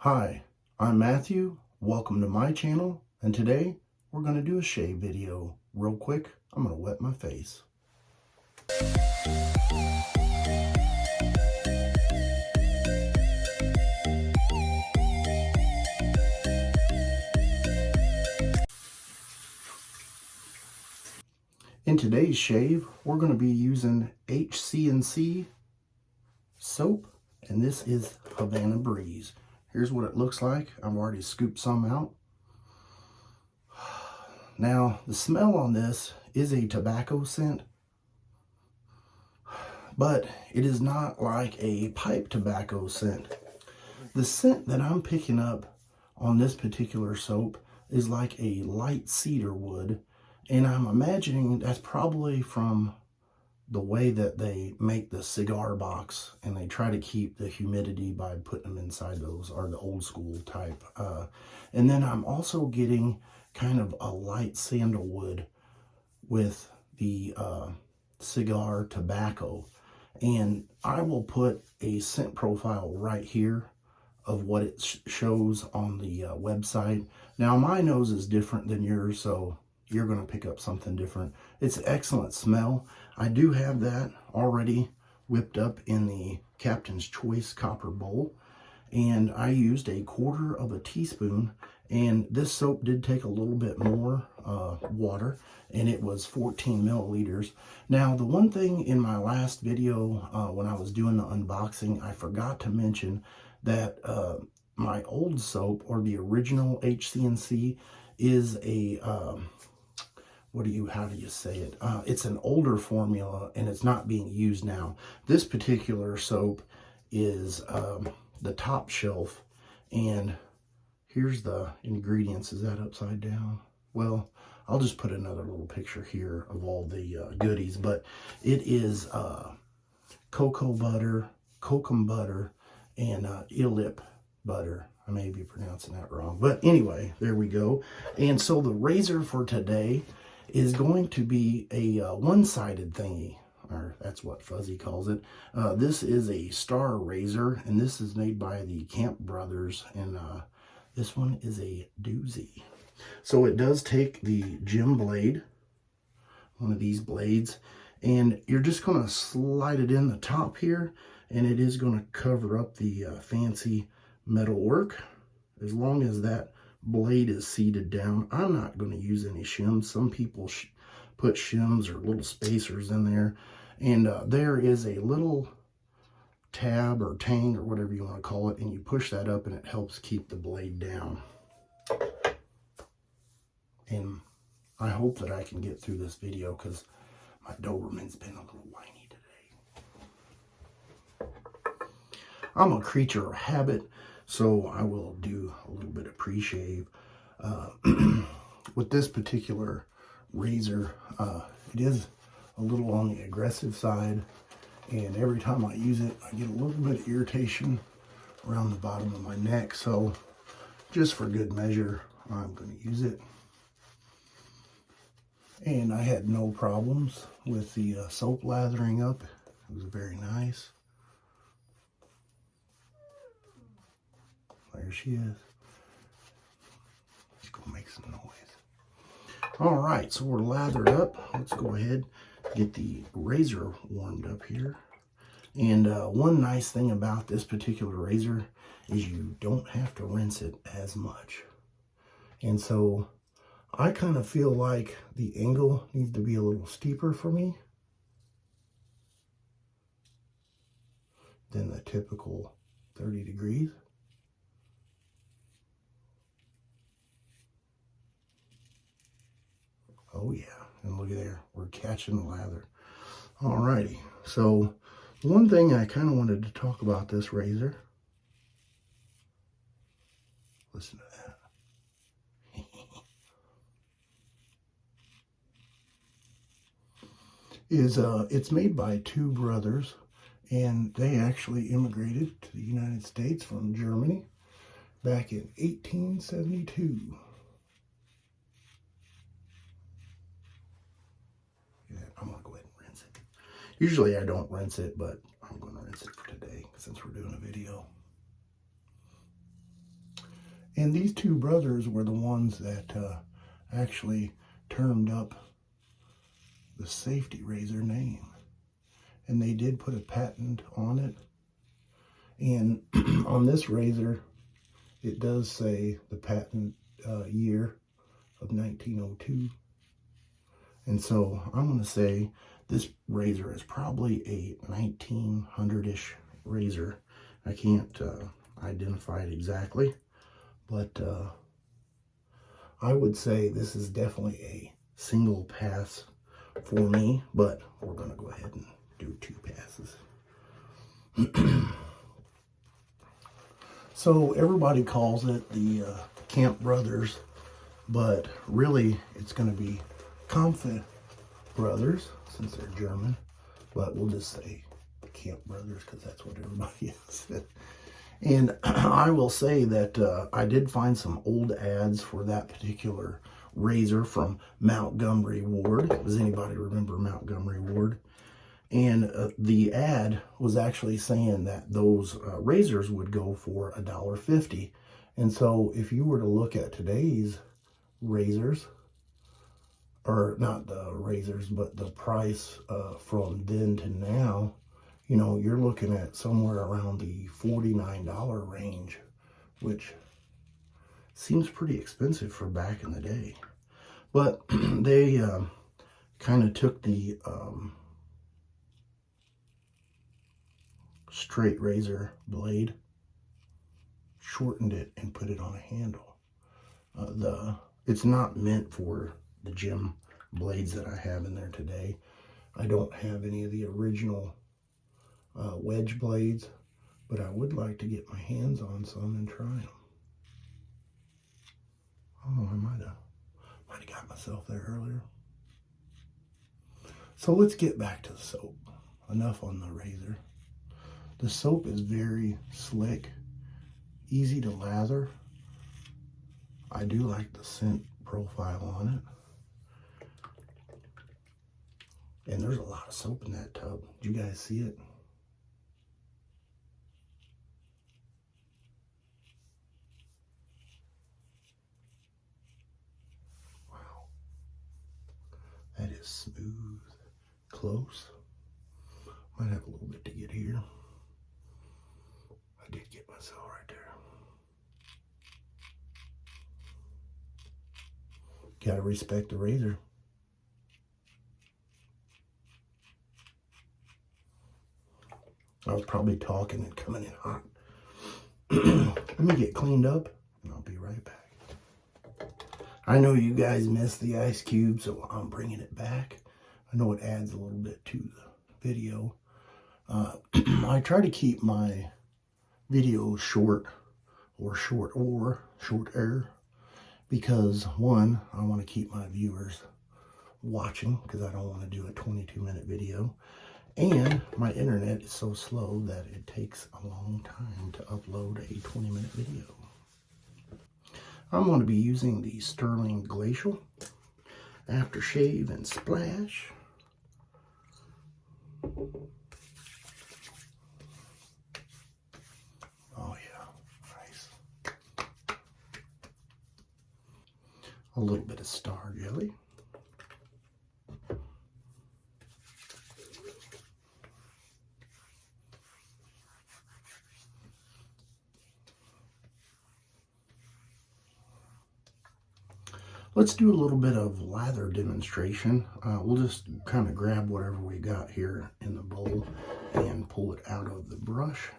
Hi, I'm Matthew. Welcome to my channel, and today we're going to do a shave video. Real quick, I'm going to wet my face. In today's shave, we're going to be using HC&C soap, and this is Havana Breeze. Here's what it looks like. I've already scooped some out. Now, the smell on this is a tobacco scent, but it is not like a pipe tobacco scent. The scent that I'm picking up on this particular soap is like a light cedar wood, and I'm imagining that's probably from the way that they make the cigar box, and they try to keep the humidity by putting them inside those, or the old school type. And then I'm also getting kind of a light sandalwood with the cigar tobacco. And I will put a scent profile right here of what it shows on the website. Now, my nose is different than yours, so you're going to pick up something different. It's an excellent smell. I do have that already whipped up in the Captain's Choice copper bowl, and I used 1/4 teaspoon, and this soap did take a little bit more water, and it was 14 milliliters. Now, the one thing in my last video when I was doing the unboxing, I forgot to mention that my old soap, or the original HC&C, is a how do you say it? It's an older formula, and it's not being used now. This particular soap is the top shelf, and here's the ingredients. Is that upside down? Well, I'll just put another little picture here of all the goodies, but it is cocoa butter, kokum butter, and illip butter. I may be pronouncing that wrong, but anyway, there we go. And so the razor for today is going to be a one-sided thingy, or that's what Fuzzy calls it. This is a star razor, and this is made by the Camp Brothers, and this one is a doozy. So it does take the gem blade, one of these blades, and you're just going to slide it in the top here, and it is going to cover up the fancy metal work, as long as that blade is seated down. I'm not going to use any shims. Some people put shims or little spacers in there, and there is a little tab or tang or whatever you want to call it, and you push that up and it helps keep the blade down. And I hope that I can get through this video, because my Doberman's been a little whiny today. I'm a creature of habit, so I will do a little bit of pre-shave. With this particular razor, it is a little on the aggressive side, and every time I use it, I get a little bit of irritation around the bottom of my neck. So just for good measure, I'm going to use it. And I had no problems with the soap lathering up. It was very nice. There she is. Let's go make some noise. All right, so we're lathered up. Let's go ahead and get the razor warmed up here. And one nice thing about this particular razor is you don't have to rinse it as much. And so I kind of feel like the angle needs to be a little steeper for me than the typical 30 degrees. Oh yeah, and look at there, we're catching the lather. Alrighty, so one thing I kind of wanted to talk about this razor. Listen to that. It's made by two brothers, and they actually immigrated to the United States from Germany back in 1872. I'm going to go ahead and rinse it. Usually I don't rinse it, but I'm going to rinse it for today since we're doing a video. And these two brothers were the ones that actually termed up the safety razor name. And they did put a patent on it. And on this razor, it does say the patent year of 1902. And so I'm going to say this razor is probably a 1900-ish razor. I can't identify it exactly, but I would say this is definitely a single pass for me, but we're going to go ahead and do 2 passes. So everybody calls it the Camp Brothers, but really it's going to be Comfort Brothers since they're German, but we'll just say Camp Brothers because that's what everybody else said. And I will say that I did find some old ads for that particular razor from Montgomery Ward. Does anybody remember Montgomery Ward? And the ad was actually saying that those razors would go for $1.50. And so if you were to look at today's razors, or not the razors, but the price from then to now, you know, you're looking at somewhere around the $49 range, which seems pretty expensive for back in the day. But they kind of took the straight razor blade, shortened it, and put it on a handle. It's not meant for the gym blades that I have in there today. I don't have any of the original wedge blades, but I would like to get my hands on some and try them. Oh, I might have got myself there earlier. So let's get back to the soap. Enough on the razor. The soap is very slick, easy to lather. I do like the scent profile on it. And there's a lot of soap in that tub. Did you guys see it? Wow. That is smooth. Close. Might have a little bit to get here. I did get myself right there. Gotta respect the razor. I was probably talking and coming in hot. Let me get cleaned up and I'll be right back. I know you guys missed the ice cube, so I'm bringing it back. I know it adds a little bit to the video. I try to keep my videos short shorter, because one, I want to keep my viewers watching because I don't want to do a 22-minute video. And my internet is so slow that it takes a long time to upload a 20-minute video. I'm going to be using the Stirling Glacial Aftershave and Splash. Oh yeah, nice. A little bit of Star Jelly. Let's do a little bit of lather demonstration. We'll just kind of grab whatever we got here in the bowl and pull it out of the brush.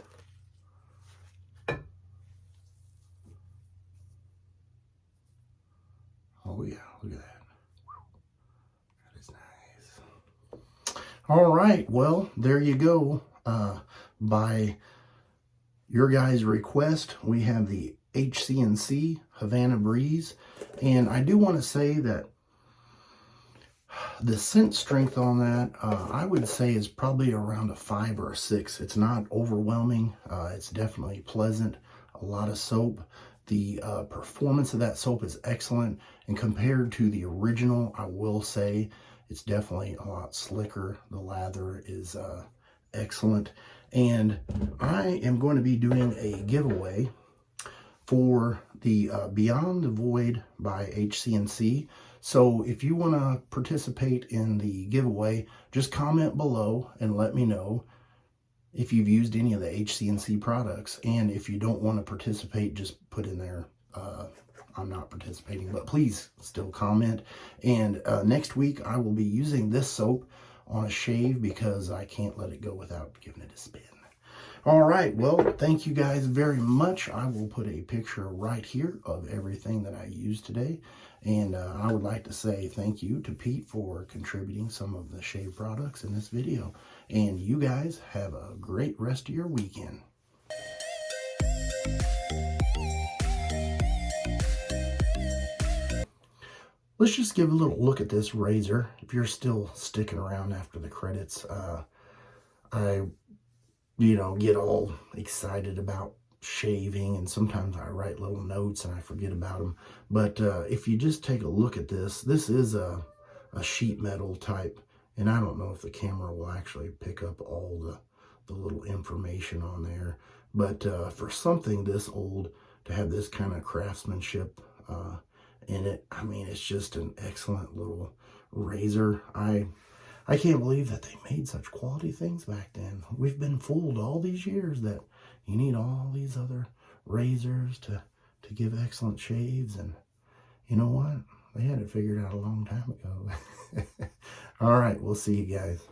Oh yeah, look at that. That is nice. All right, well, there you go. By your guys' request, we have the HC&C Havana Breeze. And I do want to say that the scent strength on that, I would say is probably around a 5 or a 6. It's not overwhelming. It's definitely pleasant. A lot of soap. The performance of that soap is excellent. And compared to the original, I will say it's definitely a lot slicker. The lather is excellent. And I am going to be doing a giveaway for the Beyond the Void by HC&C. So if you want to participate in the giveaway, just comment below and let me know if you've used any of the HC&C products. And if you don't want to participate, just put in there, I'm not participating, but please still comment. And next week I will be using this soap on a shave because I can't let it go without giving it a spin. All right, well, thank you guys very much. I will put a picture right here of everything that I used today. And I would like to say thank you to Pete for contributing some of the shave products in this video. And you guys have a great rest of your weekend. Let's just give a little look at this razor. If you're still sticking around after the credits, I get all excited about shaving, and sometimes I write little notes and I forget about them. But if you just take a look at this, this is a sheet metal type, and I don't know if the camera will actually pick up all the little information on there. But for something this old to have this kind of craftsmanship in it, I mean, it's just an excellent little razor. I can't believe that they made such quality things back then. We've been fooled all these years that you need all these other razors to give excellent shaves. And you know what? They had it figured out a long time ago. All right, we'll see you guys.